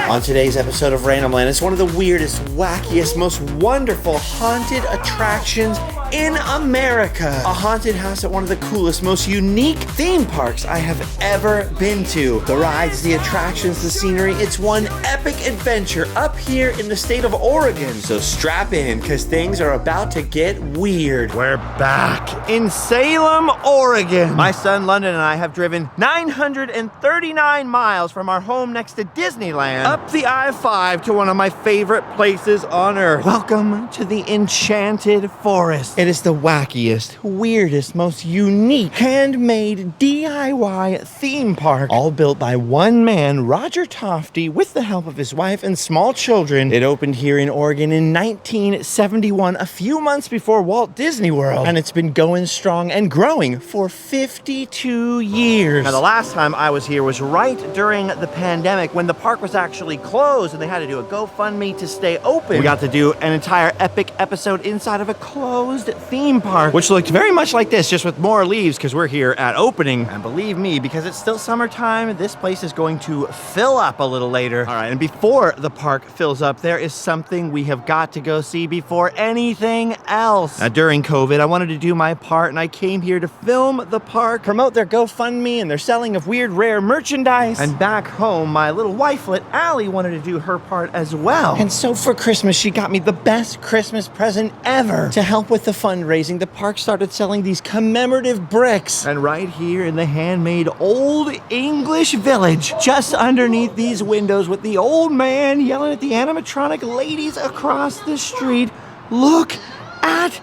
On today's episode of Randomland, it's one of the weirdest, wackiest, most wonderful haunted attractions in America. A haunted house at one of the coolest, most unique theme parks I have ever been to. The rides, the attractions, the scenery, it's one epic adventure up here in the state of Oregon. So strap in, because things are about to get weird. We're back in Salem, Oregon. My son London and I have driven 939 miles from our home next to Disneyland up the I-5 to one of my favorite places on earth. Welcome to the Enchanted Forest. It is the wackiest, weirdest, most unique, handmade DIY theme park, all built by one man, Roger Tofte, with the help of his wife and small children. It opened here in Oregon in 1971, a few months before Walt Disney World, and it's been going strong and growing for 52 years. Now, the last time I was here was right during the pandemic when the park was actually closed and they had to do a GoFundMe to stay open. We got to do an entire epic episode inside of a closed theme park, which looked very much like this, just with more leaves, because we're here at opening. And believe me, because it's still summertime, this place is going to fill up a little later. All right, and before the park fills up, there is something we have got to go see before anything else. Now, during COVID, I wanted to do my part, and I came here to film the park, promote their GoFundMe and their selling of weird, rare merchandise. And back home, my little wifelet, Allie, wanted to do her part as well. And so for Christmas, she got me the best Christmas present ever. To help with the fundraising, the park started selling these commemorative bricks. And right here in the handmade Olde English Village, just underneath these windows with the old man yelling at the animatronic ladies across the street, look at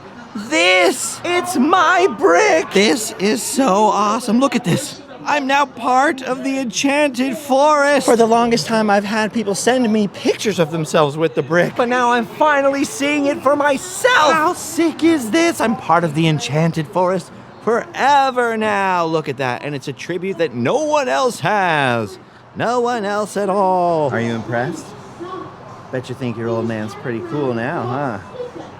this! It's my brick! This is so awesome. Look at this. I'm now part of the Enchanted Forest. For the longest time, I've had people send me pictures of themselves with the brick, but now I'm finally seeing it for myself. How sick is this? I'm part of the Enchanted Forest forever now. Look at that, and it's a tribute that no one else has. No one else at all. Are you impressed? Bet you think your old man's pretty cool now, huh?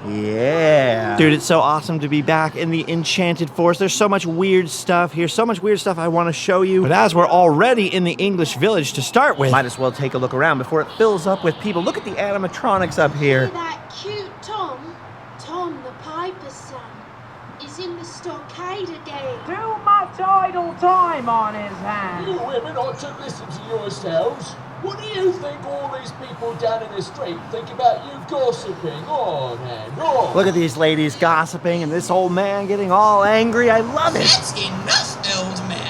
Yeah. Dude, it's so awesome to be back in the Enchanted Forest. There's so much weird stuff here, so much weird stuff I want to show you. But as we're already in the English Village to start with, might as well take a look around before it fills up with people. Look at the animatronics up here. That cute Tom the Piper's son, is in the stockade again. Too much idle time on his hands. You women ought to listen to yourselves. What do you think all these people down in the street think about you gossiping on and on? Look at these ladies gossiping and this old man getting all angry. I love it. That's enough, old man.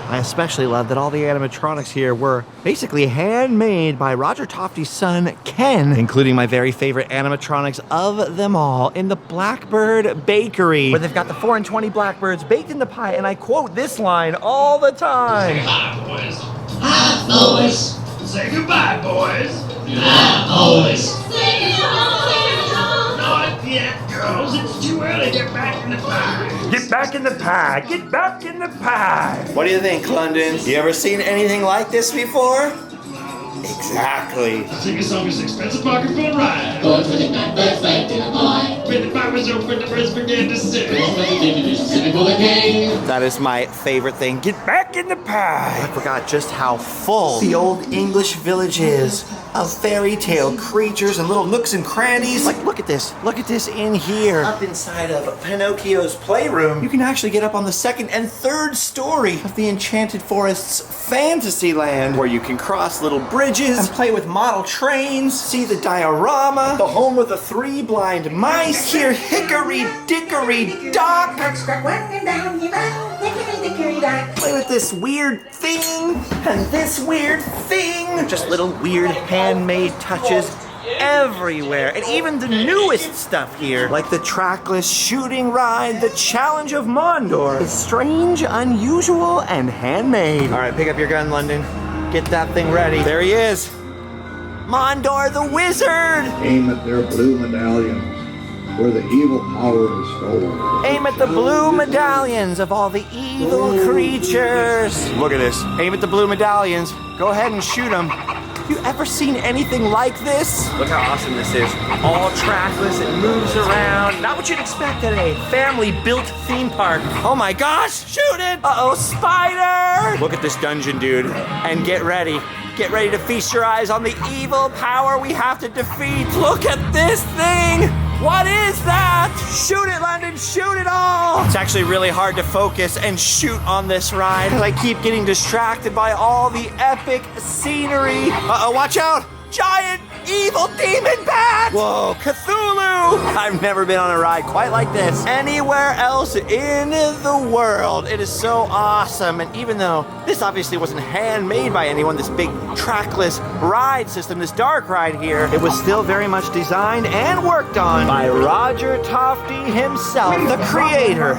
I especially love that all the animatronics here were basically handmade by Roger Tofte's son, Ken, including my very favorite animatronics of them all in the Blackbird Bakery, where they've got the 4 and 20 blackbirds baked in the pie, and I quote this line all the time. Hi, boys. Hi, boys. Say goodbye, boys. Goodbye, boys. Not yet, girls. It's too early. Get back in the pie. Get back in the pie. Get back in the pie. What do you think, London? You ever seen anything like this before? Exactly. Sing a song of sixpence, a pocket full ride. Going for the blackbirds back to the boy. When the pie was open, the birds began to sing. That is my favorite thing. Get back in the pie. I forgot just how full the Olde English Village is of fairy tale creatures and little nooks and crannies. Like, look at this. Look at this in here. Up inside of Pinocchio's playroom, you can actually get up on the 2nd and 3rd story of the Enchanted Forest's Fantasyland, where you can cross little bridges and play with model trains, see the diorama, the home of the 3 blind mice, hear Hickory Dickory Dock, play with this weird thing and this weird thing. Just little weird handmade touches everywhere. And even the newest stuff here, like the trackless shooting ride, the Challenge of Mondor, is strange, unusual, and handmade. All right, pick up your gun, London. Get that thing ready. There he is. Mondor the Wizard! Aim at their blue medallions, where the evil power is stored. Aim at the blue medallions of all the evil creatures. Look at this. Aim at the blue medallions. Go ahead and shoot them. Have you ever seen anything like this? Look how awesome this is. All trackless, it moves around. Not what you'd expect at a family-built theme park. Oh my gosh, shoot it! Uh-oh, spider! Look at this dungeon, dude. And get ready. Get ready to feast your eyes on the evil power we have to defeat. Look at this thing! What is that? Shoot it, London, shoot it all! It's actually really hard to focus and shoot on this ride. I keep getting distracted by all the epic scenery. Uh-oh, watch out! Giant evil demon bat! Whoa, Cthulhu! I've never been on a ride quite like this anywhere else in the world. It is so awesome. And even though this obviously wasn't handmade by anyone, this big trackless ride system, this dark ride here, it was still very much designed and worked on by Roger Tofte himself, the creator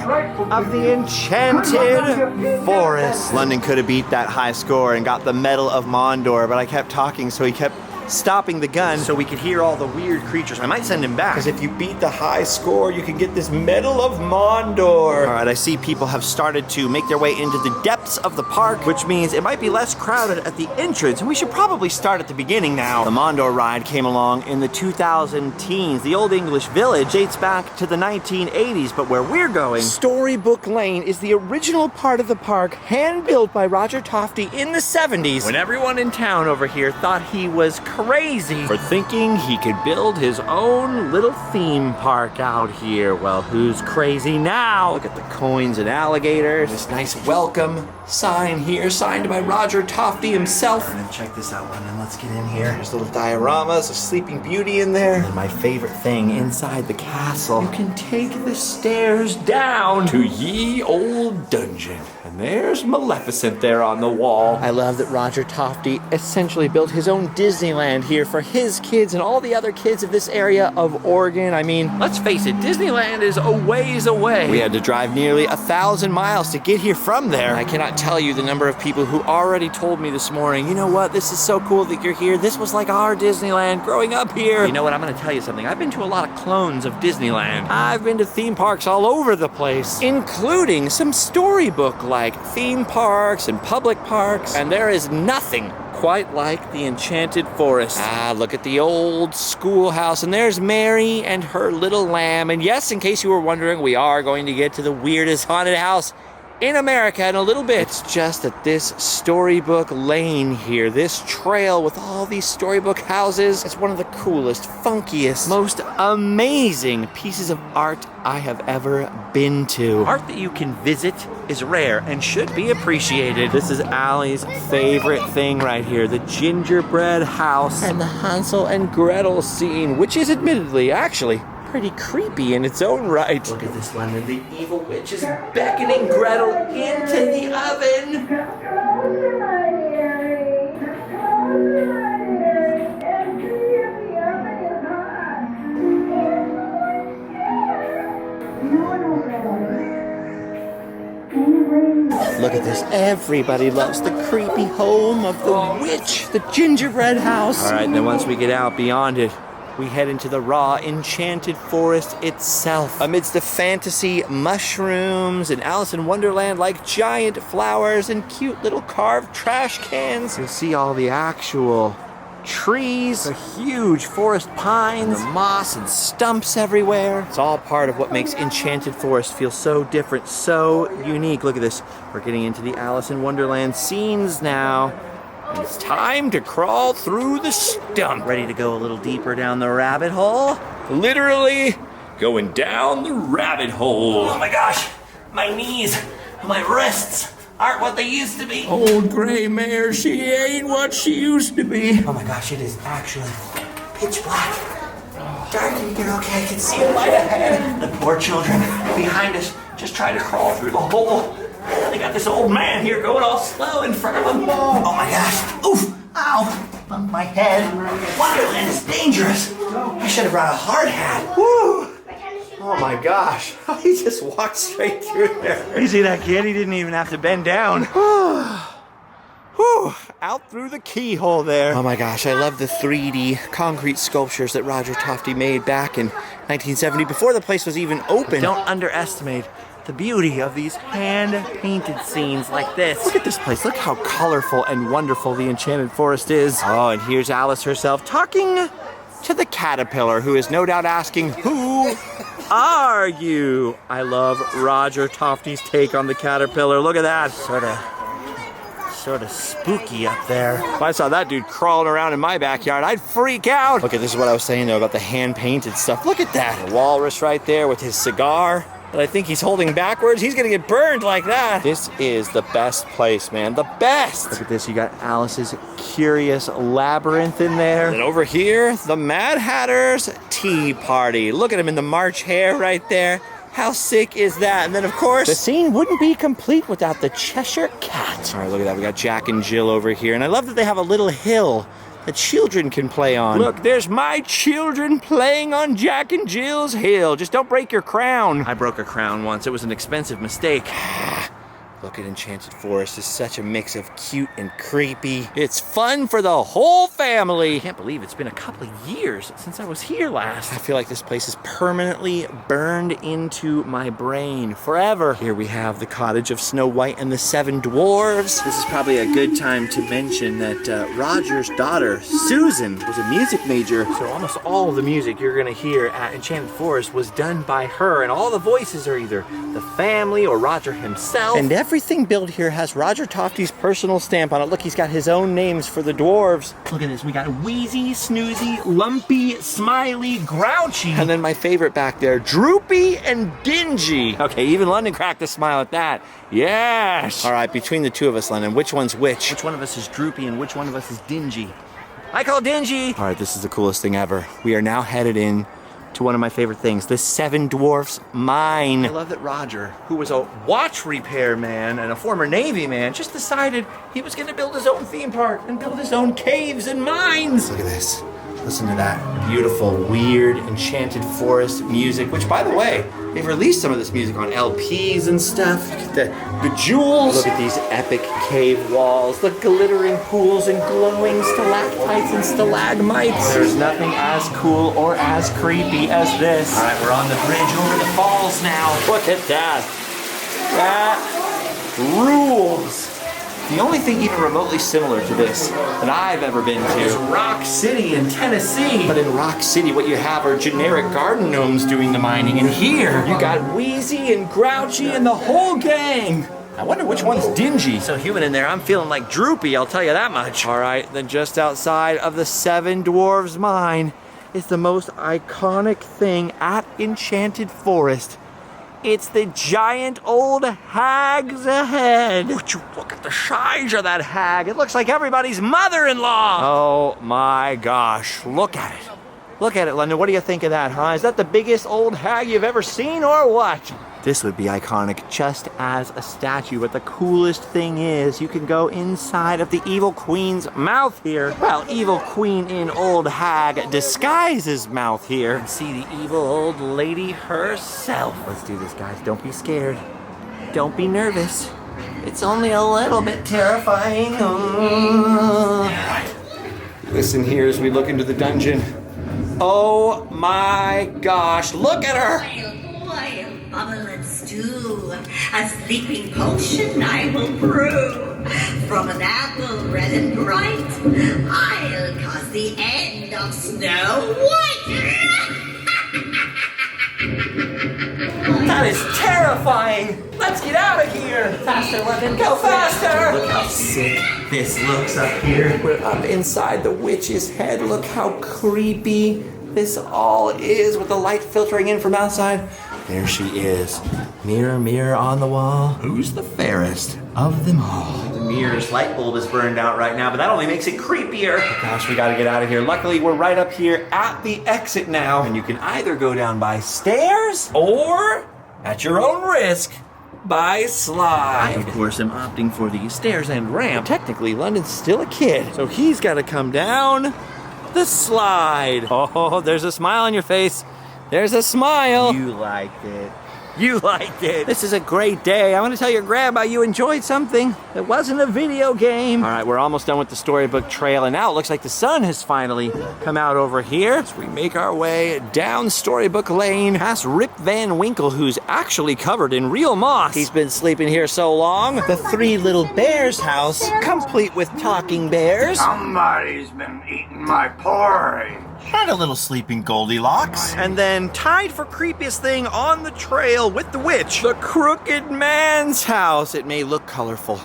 of the Enchanted Forest. London could have beat that high score and got the Medal of Mondor, but I kept talking, so he kept stopping the gun so we could hear all the weird creatures. I might send him back, because if you beat the high score, you can get this Medal of Mondor. All right, I see people have started to make their way into the depths of the park, which means it might be less crowded at the entrance, and we should probably start at the beginning now. The Mondor ride came along in the 2010s. The Olde English Village dates back to the 1980s, but where we're going, Storybook Lane, is the original part of the park, hand-built by Roger Tofte in the 70s, when everyone in town over here thought he was crazy for thinking he could build his own little theme park out here. Well, who's crazy now? Look at the coins and alligators. This nice welcome sign here, signed by Roger Tofte himself. And then check this out, London. Let's get in here. There's little dioramas of Sleeping Beauty in there. And my favorite thing, inside the castle, you can take the stairs down to ye old dungeon. And there's Maleficent there on the wall. I love that Roger Tofte essentially built his own Disneyland here for his kids and all the other kids of this area of Oregon. I mean, let's face it, Disneyland is a ways away. We had to drive nearly 1,000 miles to get here from there. I cannot tell you the number of people who already told me this morning, you know what, this is so cool that you're here. This was like our Disneyland growing up here. You know what, I'm gonna tell you something. I've been to a lot of clones of Disneyland. I've been to theme parks all over the place, including some Storybook-like theme parks and public parks, and there is nothing quite like the Enchanted Forest. Ah, look at the old schoolhouse, and there's Mary and her little lamb. And yes, in case you were wondering, we are going to get to the weirdest haunted house in America in a little bit. It's just that this Storybook Lane here, this trail with all these Storybook houses, it's one of the coolest, funkiest, most amazing pieces of art I have ever been to. Art that you can visit is rare and should be appreciated. This is Allie's favorite thing right here, the gingerbread house and the Hansel and Gretel scene, which is admittedly, actually, pretty creepy in its own right. Look at this, London. The evil witch is beckoning Gretel into the oven. Look at this. Everybody loves the creepy home of the witch, the gingerbread house. All right, then once we get out beyond it, we head into the raw Enchanted Forest itself. Amidst the fantasy mushrooms and Alice in Wonderland like giant flowers and cute little carved trash cans, you'll see all the actual trees, the huge forest pines, the moss and stumps everywhere. It's all part of what makes Enchanted Forest feel so different, so unique. Look at this. We're getting into the Alice in Wonderland scenes now. It's time to crawl through the stump. Ready to go a little deeper down the rabbit hole? Literally going down the rabbit hole. Oh my gosh, my knees, my wrists aren't what they used to be. Old gray mare, she ain't what she used to be. Oh my gosh, it is actually pitch black. Dark in here, okay, I can see a light ahead. The poor children behind us just try to crawl through the hole. They got this old man here going all slow in front of them. Oh my gosh. Oof. Ow. Bumped my head. Wonderland is dangerous. I should have brought a hard hat. Woo. Oh my gosh. He just walked straight through there. You see that kid? He didn't even have to bend down. Whew. Out through the keyhole there. Oh my gosh, I love the 3D concrete sculptures that Roger Tofte made back in 1970 before the place was even open. But don't underestimate the beauty of these hand-painted scenes like this. Look at this place. Look how colorful and wonderful the Enchanted Forest is. Oh, and here's Alice herself talking to the caterpillar, who is no doubt asking, who are you? I love Roger Tofte's take on the caterpillar. Look at that. Sort of sort of spooky up there. If I saw that dude crawling around in my backyard, I'd freak out. Okay, this is what I was saying though about the hand-painted stuff. Look at that. A walrus right there with his cigar that I think he's holding backwards. He's gonna get burned like that. This is the best place, man. The best. Look at this. You got Alice's Curious Labyrinth in there. And over here, the Mad Hatter's Tea Party. Look at him in the March hare right there. How sick is that? And then, of course, the scene wouldn't be complete without the Cheshire Cat. All right, look at that. We got Jack and Jill over here. And I love that they have a little hill that children can play on. Look, there's my children playing on Jack and Jill's hill. Just don't break your crown. I broke a crown once. It was an expensive mistake. Look at Enchanted Forest. It's such a mix of cute and creepy. It's fun for the whole family. I can't believe it's been a couple of years since I was here last. I feel like this place is permanently burned into my brain forever. Here we have the cottage of Snow White and the Seven Dwarves. This is probably a good time to mention that Roger's daughter, Susan, was a music major. So almost all of the music you're gonna hear at Enchanted Forest was done by her, and all the voices are either the family or Roger himself. And everything built here has Roger Tofte's personal stamp on it. Look, he's got his own names for the dwarves. Look at this. We got Wheezy, Snoozy, Lumpy, Smiley, Grouchy. And then my favorite back there, Droopy and Dingy. Okay, even London cracked a smile at that. Yes. All right, between the two of us, London, which one's which? Which one of us is Droopy and which one of us is Dingy? I call Dingy. All right, this is the coolest thing ever. We are now headed in to one of my favorite things, the Seven Dwarfs Mine. I love that Roger, who was a watch repair man and a former Navy man, just decided he was gonna build his own theme park and build his own caves and mines. Look at this. Listen to that beautiful, weird, Enchanted Forest music, which, by the way, they've released some of this music on LPs and stuff. Look at the jewels. Look at these epic cave walls, the glittering pools and glowing stalactites and stalagmites. There's nothing as cool or as creepy as this. All right, we're on the bridge over the falls now. Look at that. That rules. The only thing even remotely similar to this that I've ever been to is Rock City in Tennessee. But in Rock City, what you have are generic garden gnomes doing the mining. And here, you got Wheezy and Grouchy and the whole gang. I wonder which one's Dingy. So human in there, I'm feeling like Droopy, I'll tell you that much. All right, then just outside of the Seven Dwarves Mine is the most iconic thing at Enchanted Forest. It's the giant old hag's head. Would you look at the size of that hag? It looks like everybody's mother-in-law. Oh my gosh, look at it. Look at it, London. What do you think of that, huh? Is that the biggest old hag you've ever seen or what? This would be iconic just as a statue, but the coolest thing is you can go inside of the evil queen's mouth here. Well, evil queen in old hag disguises mouth here. And see the evil old lady herself. Let's do this, guys. Don't be scared. Don't be nervous. It's only a little bit terrifying. All right. Listen here as we look into the dungeon. Oh my gosh, look at her! Bubble and stew, a sleeping potion I will brew. From an apple red and bright, I'll cause the end of Snow White. That is terrifying! Let's get out of here! Faster, London, go faster! Look how sick this looks up here. We're up inside the witch's head. Look how creepy this all is with the light filtering in from outside. There she is. Mirror, mirror on the wall. Who's the fairest of them all? The mirror's light bulb is burned out right now, but that only makes it creepier. Oh gosh, we gotta get out of here. Luckily, we're right up here at the exit now. And you can either go down by stairs or, at your own risk, by slide. I, of course, am opting for the stairs and ramp. Technically, London's still a kid, so he's gotta come down the slide. Oh, there's a smile on your face. There's a smile. You liked it. You liked it. This is a great day. I want to tell your grandma you enjoyed something that wasn't a video game. All right, we're almost done with the Storybook Trail, and now it looks like the sun has finally come out over here as we make our way down Storybook Lane past Rip Van Winkle, who's actually covered in real moss. He's been sleeping here so long. The Three Little Bears house, complete with talking bears. Somebody's been eating my porridge. And a little sleeping Goldilocks. And then tied for creepiest thing on the trail with the witch, the Crooked Man's house. It may look colorful.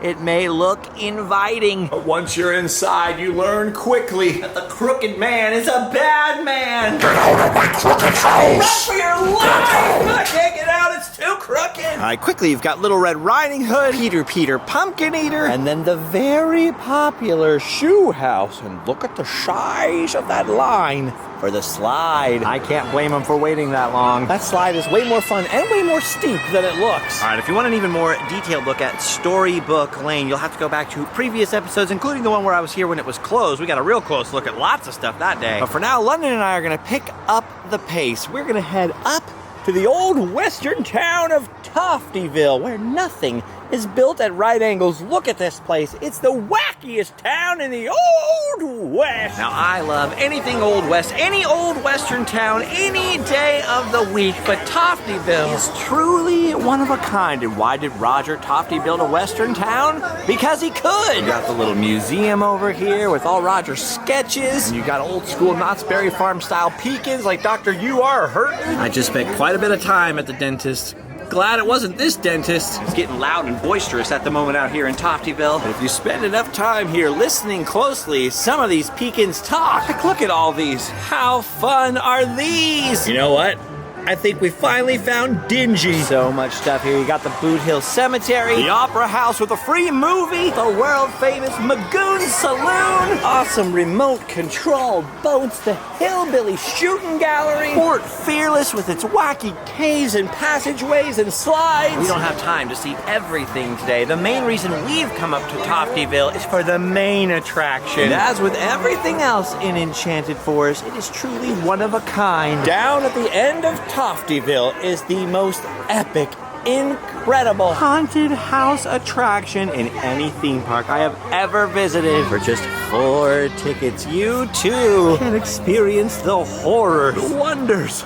it may look inviting, but once you're inside, you learn quickly that the crooked man is a bad man. Get out of my crooked Run house! for your life! I can't get out, it's too crooked! Alright, quickly, you've got Little Red Riding Hood, Peter Pumpkin Eater, and then the very popular Shoe House. And look at the size of that line for the slide. I can't blame them for waiting that long. That slide is way more fun and way more steep than it looks. Alright, if you want an even more detailed look at Storybook Lane, you'll have to go back to previous episodes, including the one where I was here when it was closed. We got a real close look at lots of stuff that day. But for now, London and I are gonna pick up the pace. We're gonna head up to the old western town of Tofteville, where nothing is built at right angles. Look at this place. It's the wackiest town in the Old West. Now, I love anything Old West, any old western town, any day of the week, but Tofteville is truly one of a kind. And why did Roger Tofte build a western town? Because he could. You got the little museum over here with all Roger's sketches, and you got old school Knott's Berry Farm style pecans like Dr. You Are Hurtin'. I just spent quite a bit of time at the dentist. Glad it wasn't this dentist. It's getting loud and boisterous at the moment out here in Tofteville. But if you spend enough time here listening closely, some of these pecans talk. Like, look at all these. How fun are these? You know what? I think we finally found Dingy. So much stuff here. You got the Boot Hill Cemetery, the Opera House with a free movie, the world famous Magoon Saloon, awesome remote control boats, the Hillbilly Shooting Gallery, Fort Fearless with its wacky caves and passageways and slides. We don't have time to see everything today. The main reason we've come up to Tofteville is for the main attraction. And as with everything else in Enchanted Forest, it is truly one of a kind. Down at the end of Tofteville is the most epic, incredible haunted house attraction in any theme park I have ever visited. For just 4 tickets, you too can experience the horror, the wonders,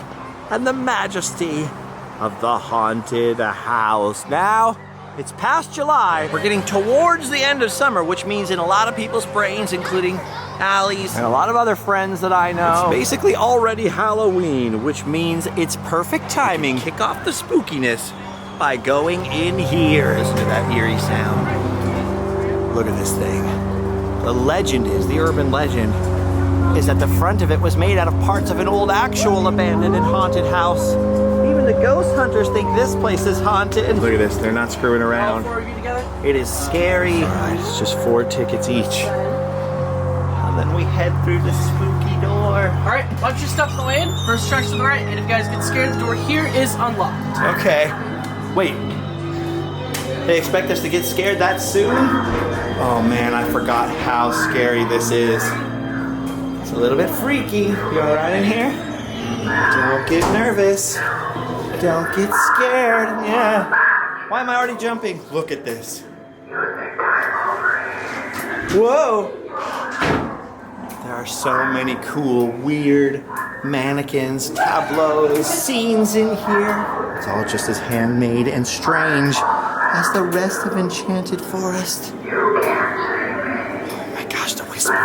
and the majesty of the haunted house. Now, it's past July. We're getting towards the end of summer, which means in a lot of people's brains, including Allie's and a lot of other friends that I know, it's basically already Halloween, which means it's perfect timing to kick off the spookiness by going in here. Listen to that eerie sound. Look at this thing. The legend is, the urban legend, is that the front of it was made out of parts of an old actual abandoned and haunted house. Even the ghost hunters think this place is haunted. Look at this, they're not screwing around. All 4 of you together? It is scary. All right, it's just 4 tickets each. And then we head through the spooky door. All right, bunch of stuff go in. First track's to the right, and if you guys get scared, the door here is unlocked. Okay. Wait. They expect us to get scared that soon? Oh man, I forgot how scary this is. It's a little bit freaky. You all right in here? Don't get nervous. Don't get scared. Yeah. Why am I already jumping? Look at this. Whoa. There are so many cool, weird mannequins, tableaus, scenes in here. It's all just as handmade and strange as the rest of Enchanted Forest. Oh my gosh, the whisper.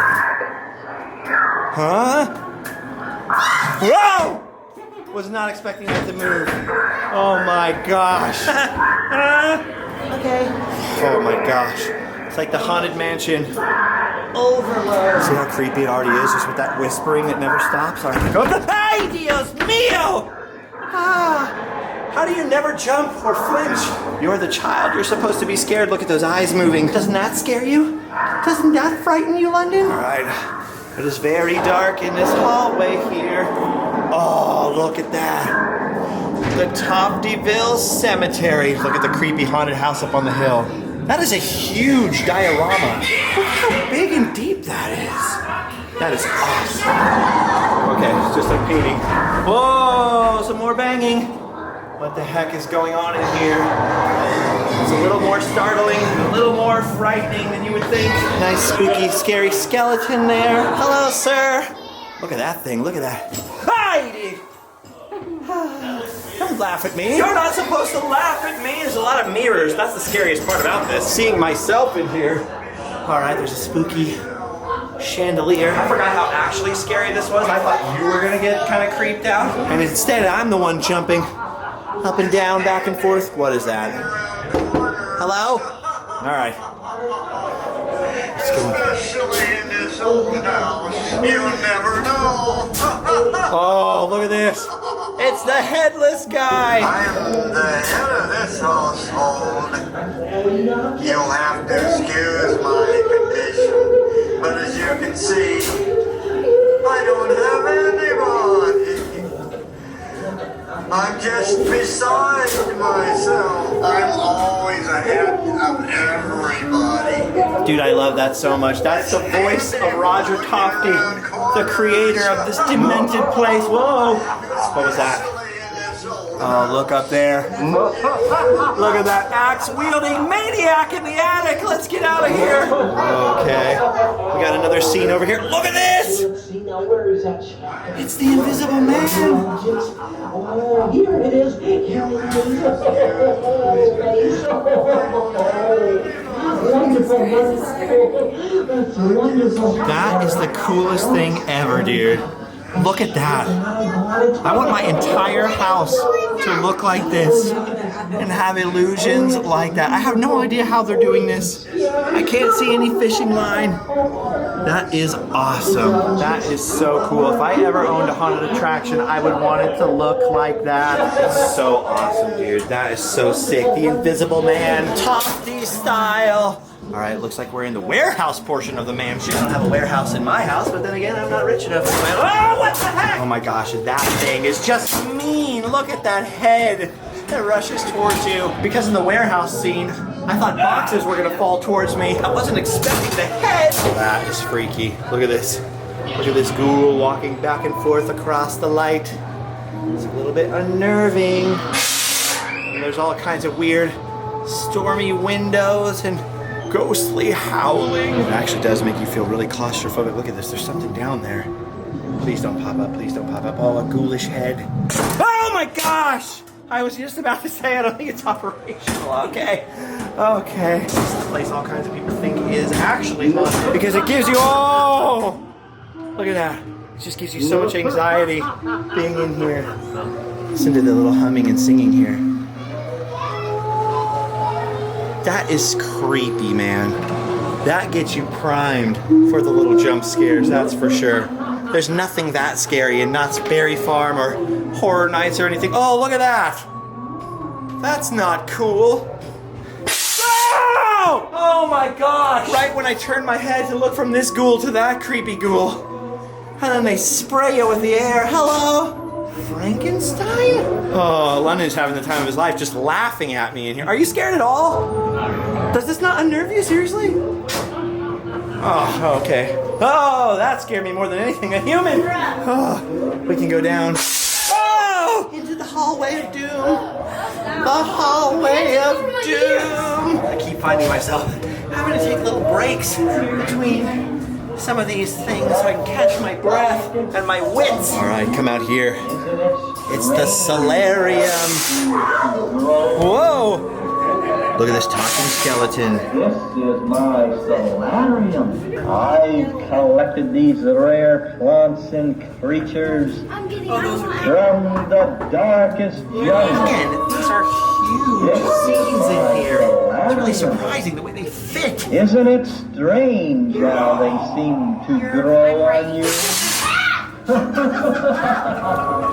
Huh? Whoa! Was not expecting that to move. Oh my gosh. Okay. Oh my gosh. It's like the Haunted Mansion overload. See how creepy it already is just with that whispering that never stops? All right. Go. Ay, Dios mío! Ah. How do you never jump or flinch? You're the child. You're supposed to be scared. Look at those eyes moving. Doesn't that scare you? Doesn't that frighten you, London? All right. It is very dark in this hallway here. Oh, look at that. The Tofteville Cemetery. Look at the creepy haunted house up on the hill. That is a huge diorama. Look how big and deep that is. That is awesome. Okay, it's just a painting. Whoa, some more banging. What the heck is going on in here? It's a little more startling, a little more frightening than you would think. Nice, spooky, scary skeleton there. Hello, sir. Look at that thing, look at that. Heidi! Don't laugh at me. You're not supposed to laugh at me. There's a lot of mirrors. That's the scariest part about this. Seeing myself in here. All right, there's a spooky chandelier. I forgot how actually scary this was. I thought you were gonna get kind of creeped out. And instead, I'm the one jumping up and down, back and forth. What is that? Hello? All right. Especially in this old house, you never know. Oh, look at this. It's the headless guy. I am the head of this household. You'll have to excuse my condition, but as you can see, I don't have anybody. I'm just beside myself. I'm always ahead of everybody. Dude, I love that so much. That's the voice of Roger Tofte, the creator of this demented place. Whoa. What was that? Oh, look up there. Look at that axe-wielding maniac in the attic. Let's get out of here. Okay. We got another scene over here. Look at this. It's the Invisible Man. Oh, here it is. Here it is. Wonderful. That's wonderful. That is the coolest thing ever, dude. Look at that. I want my entire house to look like this and have illusions like that. I have no idea how they're doing this. I can't see any fishing line. That is awesome. That is so cool. If I ever owned a haunted attraction, I would want it to look like that. It's so awesome, dude. That is so sick. The Invisible Man, Tofte style. All right, looks like we're in the warehouse portion of the mansion. I don't have a warehouse in my house, but then again, I'm not rich enough. Oh, what the heck? Oh my gosh, that thing is just mean. Look at that head that rushes towards you. Because in the warehouse scene, I thought boxes were gonna fall towards me. I wasn't expecting the head. That is freaky. Look at this. Look at this ghoul walking back and forth across the light. It's a little bit unnerving. And there's all kinds of weird stormy windows and ghostly howling. It actually does make you feel really claustrophobic. Look at this, there's something down there. Please don't pop up, please don't pop up. Oh, a ghoulish head. Oh my gosh! I was just about to say I don't think it's operational, okay? Okay. This is the place all kinds of people think is actually haunted because it gives you, oh! Look at that. It just gives you so much anxiety being in here. Listen to the little humming and singing here. That is creepy, man. That gets you primed for the little jump scares, that's for sure. There's nothing that scary in Knott's Berry Farm or Horror Nights or anything. Oh, look at that. That's not cool. Oh! Oh my gosh. Right when I turn my head to look from this ghoul to that creepy ghoul. And then they spray you with the air. Hello? Frankenstein? Oh, London's having the time of his life just laughing at me in here. Are you scared at all? Does this not unnerve you, seriously? Oh, okay. Oh, that scared me more than anything. A human! Oh, we can go down. Oh! Into the hallway of doom. The hallway of doom. I keep finding myself having to take little breaks between some of these things so I can catch my breath and my wits. All right, come out here. It's the solarium. Whoa! Look at this talking skeleton. This is my solarium. I've collected these rare plants and creatures from the darkest jungle. Man, these are huge scenes in here. It's really surprising the way they fit. Isn't it strange how they seem to grow on you?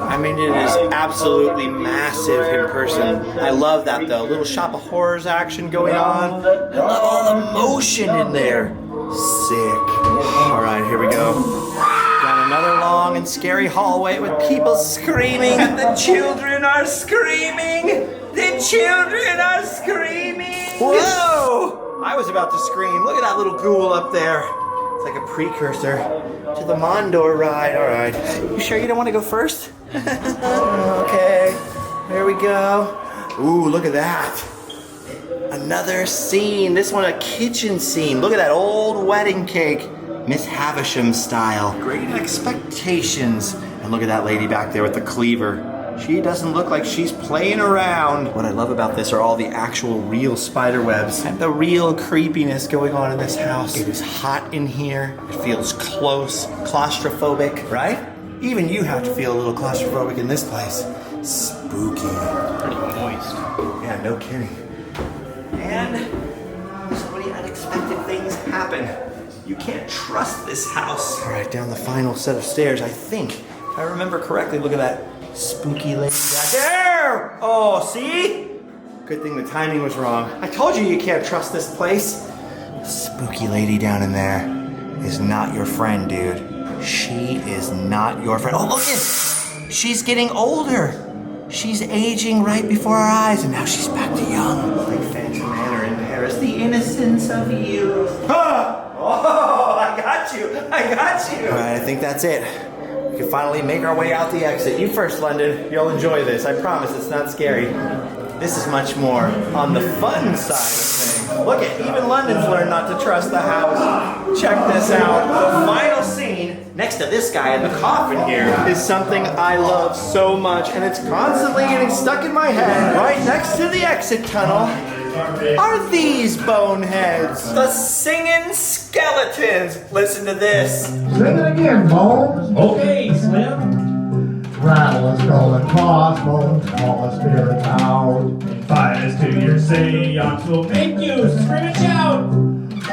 I mean, it is absolutely massive in person. I love that though. Little Shop of Horrors action going on. I love all the motion in there. Sick. All right, here we go. Down another long and scary hallway with people screaming. And the children are screaming. The children are screaming. Whoa! I was about to scream. Look at that little ghoul up there. It's like a precursor to the Mondor ride. All right. You sure you don't want to go first? Okay. There we go. Ooh, look at that. Another scene. This one a kitchen scene. Look at that old wedding cake. Miss Havisham style. Great expectations. And look at that lady back there with the cleaver. She doesn't look like she's playing around. What I love about this are all the actual real spider webs and the real creepiness going on in this house. It is hot in here. It feels close, claustrophobic, right? Even you have to feel a little claustrophobic in this place. Spooky. Pretty moist. Yeah, no kidding. And somebody unexpected things happen. You can't trust this house. All right, down the final set of stairs, I think. If I remember correctly, look at that spooky lady back there. Oh, see? Good thing the timing was wrong. I told you you can't trust this place. The spooky lady down in there is not your friend, dude. She is not your friend. Oh, look at, she's getting older. She's aging right before our eyes, and now she's back to young. Like Phantom Manor in Paris, the innocence of youth. Huh! Oh, I got you. All right, I think that's it. We can finally make our way out the exit. You first, London. You'll enjoy this. I promise it's not scary. This is much more on the fun side of things. Look at, even London's learned not to trust the house. Check this out. The final scene next to this guy in the coffin here is something I love so much, and it's constantly getting stuck in my head. Right next to the exit tunnel are these boneheads. The singing skeletons. Listen to this. Sing it again, Bones. Okay, Slim. Rattle is going crossbones, call the spirits out. Invite us to your seance, we'll make you scream and shout.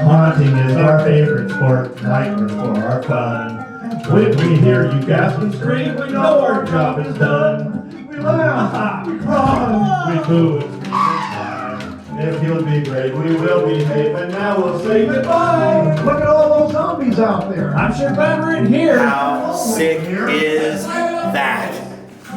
Haunting is our favorite sport, nightmares for our fun. When we hear you gasp and scream, we know our job is done. We laugh, we cry, We boo and scream and cry. if you'll be brave, we will behave, and now we'll say goodbye. Look at all those zombies out there. I'm sure glad we're in here. How sick is that?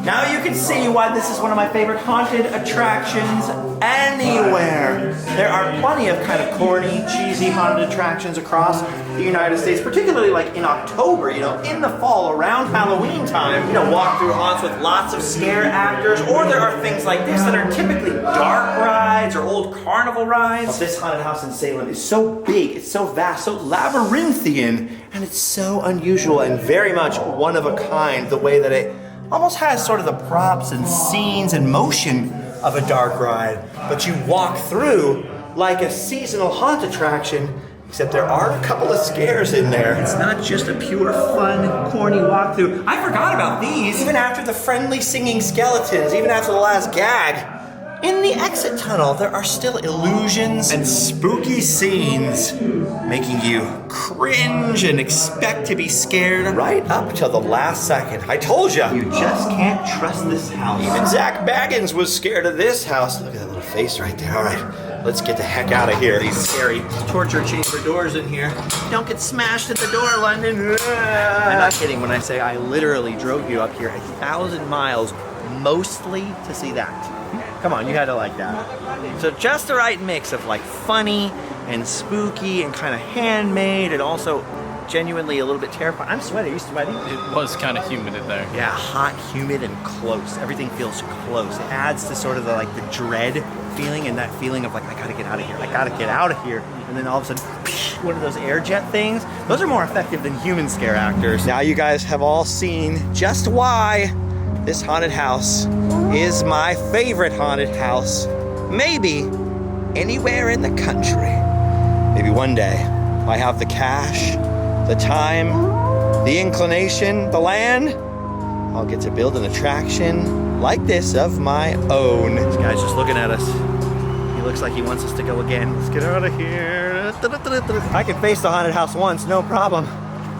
Now you can see why this is one of my favorite haunted attractions anywhere. There are plenty of kind of corny, cheesy haunted attractions across the United States, particularly like in October, you know, in the fall, around Halloween time. You know, walk through haunts with lots of scare actors, or there are things like this that are typically dark rides or old carnival rides. But this haunted house in Salem is so big, it's so vast, so labyrinthian, and it's so unusual and very much one of a kind, the way that it almost has sort of the props and scenes and motion of a dark ride, but you walk through like a seasonal haunt attraction, except there are a couple of scares in there. It's not just a pure fun, corny walkthrough. I forgot about these. Even after the friendly singing skeletons, even after the last gag, in the exit tunnel, there are still illusions and spooky scenes making you cringe and expect to be scared right up till the last second. I told you, you just can't trust this house. Even Zach Baggins was scared of this house. Look at that little face right there. All right, let's get the heck out of here. These scary torture chamber doors in here. Don't get smashed at the door, London. I'm not kidding when I say I literally drove you up here 1,000 miles mostly to see that. Come on, you had to like that. So just the right mix of like funny and spooky and kind of handmade and also genuinely a little bit terrifying. I'm sweaty. Are you sweaty? It was kind of humid in there. Yeah, hot, humid, and close. Everything feels close. It adds to sort of the like the dread feeling and that feeling of like, I gotta get out of here. I gotta get out of here. And then all of a sudden, one of those air jet things. Those are more effective than human scare actors. Now you guys have all seen just why this haunted house is my favorite haunted house, maybe anywhere in the country. Maybe one day, if I have the cash, the time, the inclination, the land, I'll get to build an attraction like this of my own. This guy's just looking at us. He looks like he wants us to go again. Let's get out of here. I can face the haunted house once, no problem.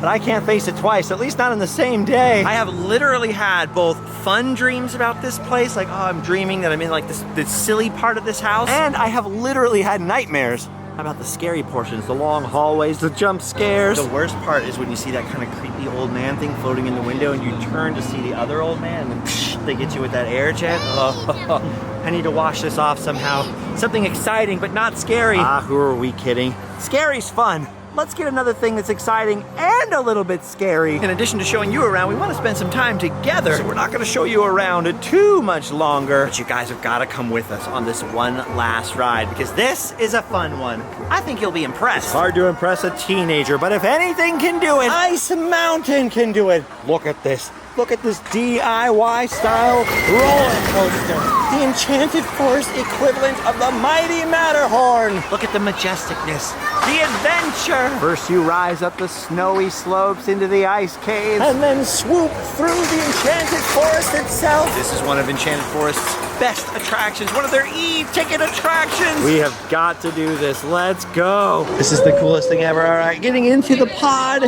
But I can't face it twice, at least not in the same day. I have literally had both fun dreams about this place, like, oh, I'm dreaming that I'm in like this silly part of this house, and I have literally had nightmares about the scary portions, the long hallways, the jump scares. The worst part is when you see that kind of creepy old man thing floating in the window and you turn to see the other old man and then they get you with that air jet. Oh, I need to wash this off somehow. Something exciting but not scary. Ah, who are we kidding? Scary's fun. Let's get another thing that's exciting and a little bit scary. In addition to showing you around, we want to spend some time together. So we're not going to show you around too much longer. But you guys have got to come with us on this one last ride because this is a fun one. I think you'll be impressed. It's hard to impress a teenager, but if anything can do it, Ice Mountain can do it. Look at this. Look at this DIY style roller coaster. The Enchanted Forest equivalent of the mighty Matterhorn. Look at the majesticness, the adventure. First you rise up the snowy slopes into the ice caves and then swoop through the Enchanted Forest itself. This is one of Enchanted Forest's best attractions, one of their e-ticket attractions. We have got to do this. Let's go. This is the coolest thing ever. All right, getting into the pod.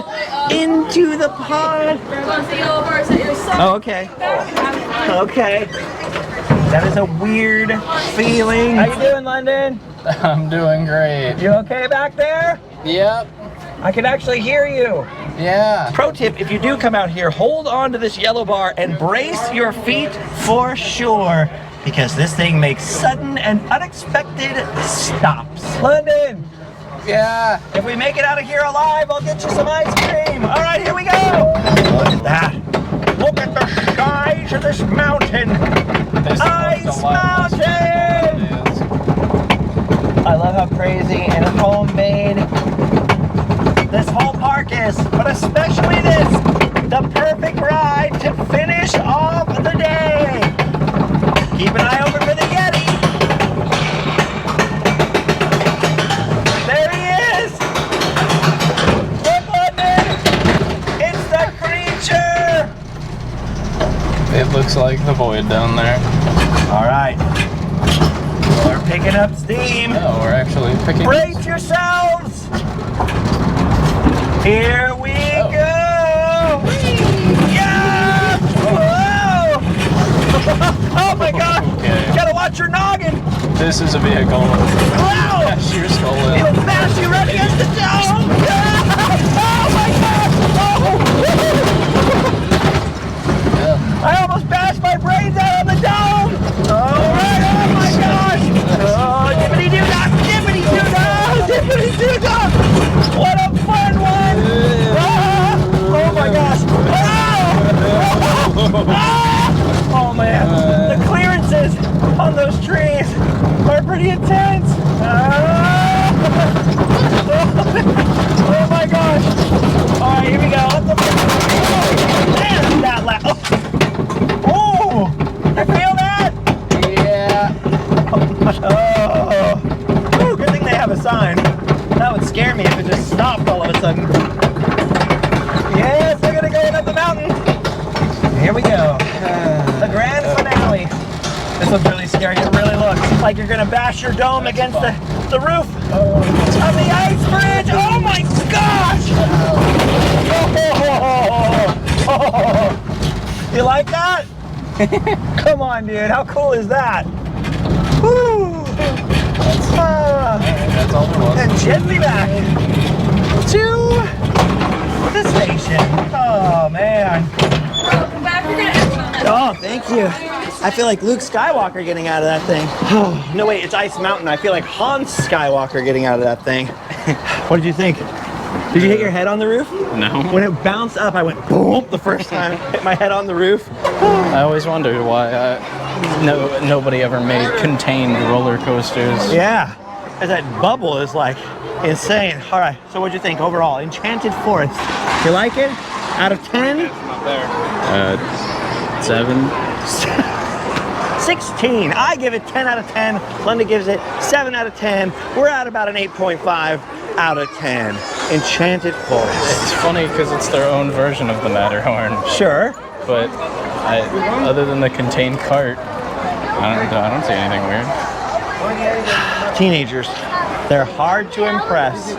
Into the pod. Oh, okay. Okay. That is a weird feeling. How you doing, London? I'm doing great. You okay back there? Yep. I can actually hear you. Yeah. Pro tip, if you do come out here, hold on to this yellow bar and brace your feet for sure, because this thing makes sudden and unexpected stops. London! Yeah. If we make it out of here alive, I'll get you some ice cream. All right, here we go. Look at that. Look at the size of this mountain. Ice Mountain! I love how crazy and homemade this whole park is, but especially this, the perfect ride to finish off the day. Keep an eye open for the Yeti. There he is. Look, London. It's the creature. It looks like the void down there. All right. We're picking up steam. No, we're actually picking. Brace yourselves. Here we go! Yeah! Whoa! Oh my God! Okay. You gotta watch your noggin! This is a vehicle. Wow! Bash your skull in. It'll bash you right against the dome! Oh my God! Oh! I almost bashed my brains out on the dome! Alright, oh my gosh! Oh, dippity-doo-dah! Dippity-doo-dah! Dippity-doo-dah! What a fun one! Ah! Oh my gosh! Ah! Oh man! The clearances on those trees are pretty intense! Ah! Oh my gosh! Alright, here we go. Man, that loud! Oh! You feel that? Yeah. Oh! Ooh, good thing they have a sign. That would scare me if it just stopped all of a sudden. Yes, they're gonna go up the mountain. Here we go. The grand finale. This looks really scary. It really looks like you're gonna bash your dome against the roof of the ice bridge. Oh my gosh! Oh. You like that? Come on, dude. How cool is that? Woo! That's all there was. And gently back to the station. Oh man. Welcome back. We're gonna end on that. Oh, thank you. I feel like Luke Skywalker getting out of that thing. Oh, no, wait, it's Ice Mountain. I feel like Hans Skywalker getting out of that thing. What did you think? Did you hit your head on the roof? No. When it bounced up, I went boom the first time. Hit my head on the roof. I always wondered why nobody ever made contained roller coasters. Yeah, that bubble is like insane. All right, so what'd you think overall? Enchanted Forest. You like it? Out of 10? It's not there. 7. 16. I give it 10 out of 10. Linda gives it 7 out of 10. We're at about an 8.5 out of 10. Enchanted Forest. It's funny because it's their own version of the Matterhorn. Sure. But other than the contained cart, I don't see anything weird. Teenagers. They're hard to impress.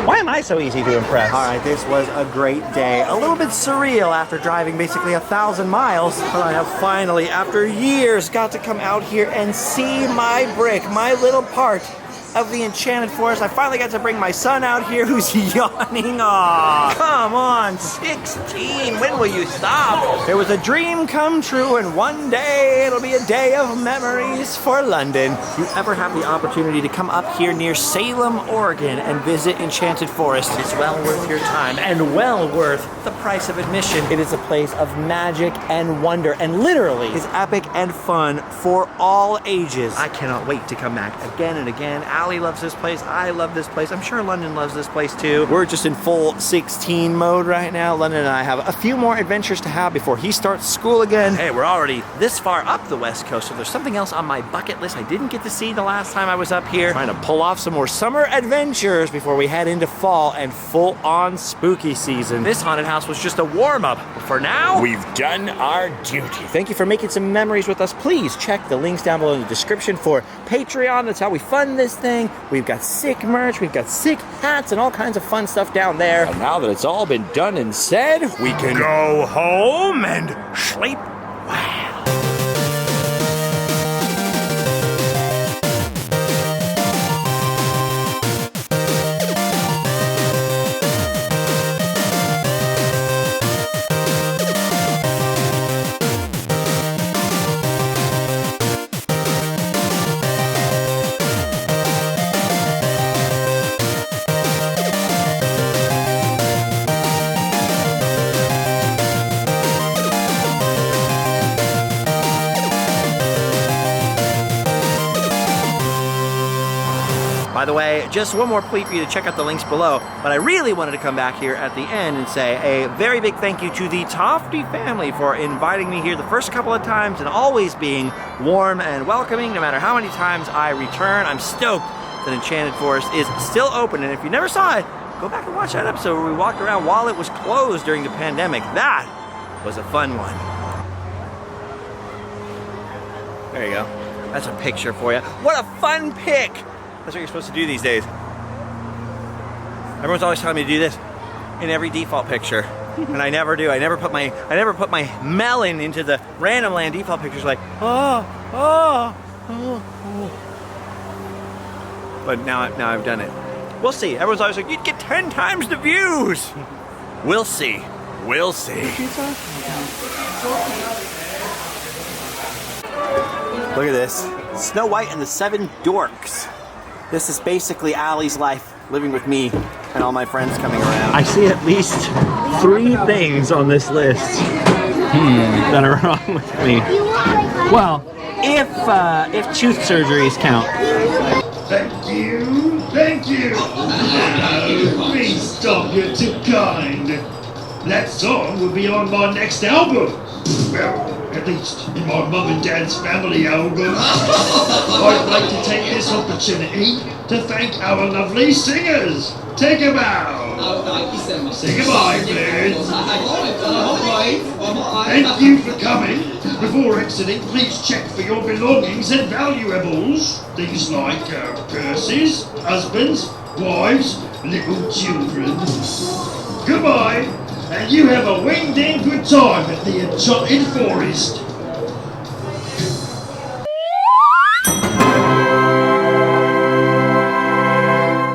Why am I so easy to impress? All right, this was a great day. A little bit surreal after driving basically 1,000 miles. But I have finally, after years, got to come out here and see my brick, my little part of the Enchanted Forest. I finally got to bring my son out here who's yawning. Aw, come on, 16, when will you stop? It was a dream come true, and one day it'll be a day of memories for London. If you ever have the opportunity to come up here near Salem, Oregon and visit Enchanted Forest, it's well worth your time and well worth the price of admission. It is a place of magic and wonder, and literally is epic and fun for all ages. I cannot wait to come back again and again Allie loves this place. I love this place. I'm sure London loves this place too. We're just in full 16 mode right now. London and I have a few more adventures to have before he starts school again. Hey, we're already this far up the West Coast, so there's something else on my bucket list I didn't get to see the last time I was up here. Trying to pull off some more summer adventures before we head into fall and full-on spooky season. This haunted house was just a warm-up, but for now, we've done our duty. Thank you for making some memories with us. Please check the links down below in the description for Patreon. That's how we fund this thing. We've got sick merch, we've got sick hats, and all kinds of fun stuff down there. And now that it's all been done and said, we can go home and sleep well. By the way, just one more plea for you to check out the links below, but I really wanted to come back here at the end and say a very big thank you to the Tofte family for inviting me here the first couple of times and always being warm and welcoming no matter how many times I return. I'm stoked that Enchanted Forest is still open, and if you never saw it, go back and watch that episode where we walked around while it was closed during the pandemic. That was a fun one. There you go. That's a picture for you. What a fun pic! That's what you're supposed to do these days. Everyone's always telling me to do this in every default picture, and I never do. I never put my melon into the random land default pictures. Like, oh. But now I've done it. We'll see. Everyone's always like, you'd get 10 times the views. We'll see. We'll see. Look at this. Snow White and the Seven Dorks. This is basically Allie's life, living with me and all my friends coming around. I see at least 3 things on this list that are wrong with me. Well, if tooth surgeries count. Thank you, thank you. No, please stop, you're too kind. That song will be on my next album. Well, at least in my mum and dad's family album. I'd like to take this opportunity to thank our lovely singers. Take a bow. Say goodbye, birds. Thank you for coming. Before exiting, please check for your belongings and valuables. Things like purses, husbands, wives, little children. Goodbye. And you have a winged in good time at the Enchanted Forest.